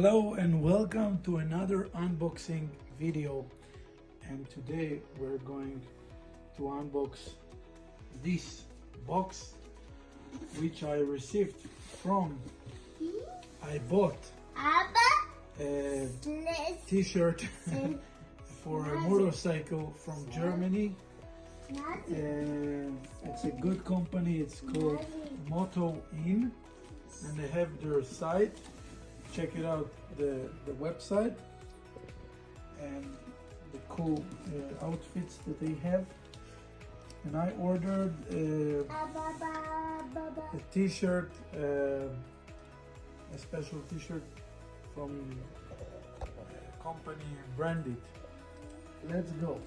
Hello and welcome to another unboxing video, and today we're going to unbox this box which I received from I bought a t-shirt for a motorcycle from Germany. It's a good company, it's called In, and they have their site. Check it out, the website and the cool outfits that they have. And I ordered a t-shirt, a special t-shirt from company Brandit. Let's go.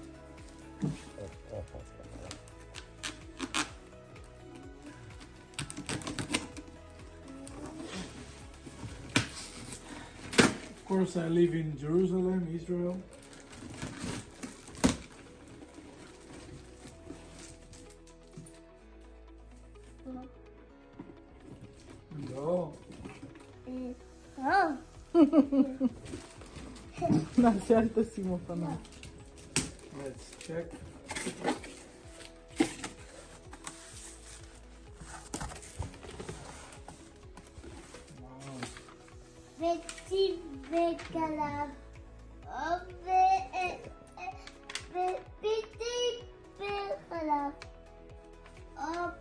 Of course, I live in Jerusalem, Israel. No. Let's check.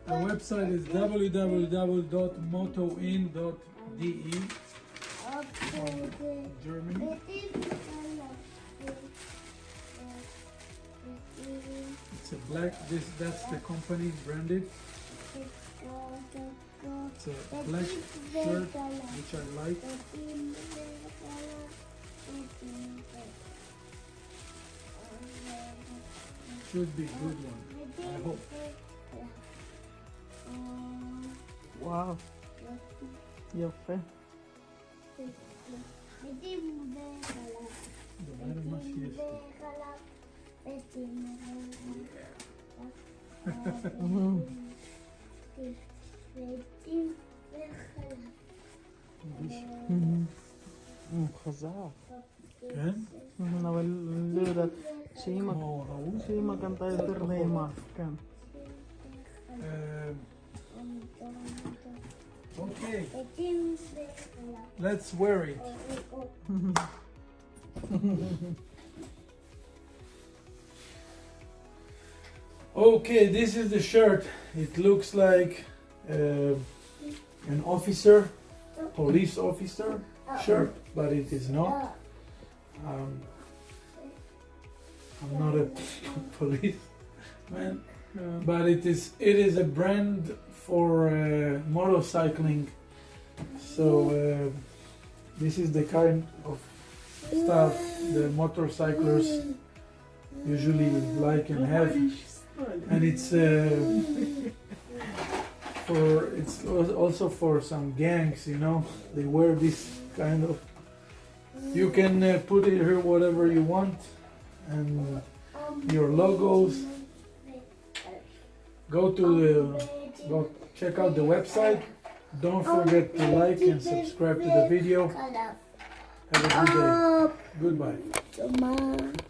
The website is www.motoin.de Germany. It's a black, that's the company Brandit. It's a black shirt which I like. Should be a good one, I hope. Wow. יפה. חזק. כן? אבל לא יודעת, שאמא קנתה יותר נעימה. כן. Okay, let's wear it. Okay, this is the shirt. It looks like an officer, police officer shirt, but it is not. I'm not a policeman, but it is a brand for motorcycling. So this is the kind of stuff the motorcyclists usually like and have, and it's also for some gangs, you know, they wear this kind of. You can put it here whatever you want, and your logos. Go check out the website. Don't forget to like and subscribe to the video. Have a good day. Goodbye.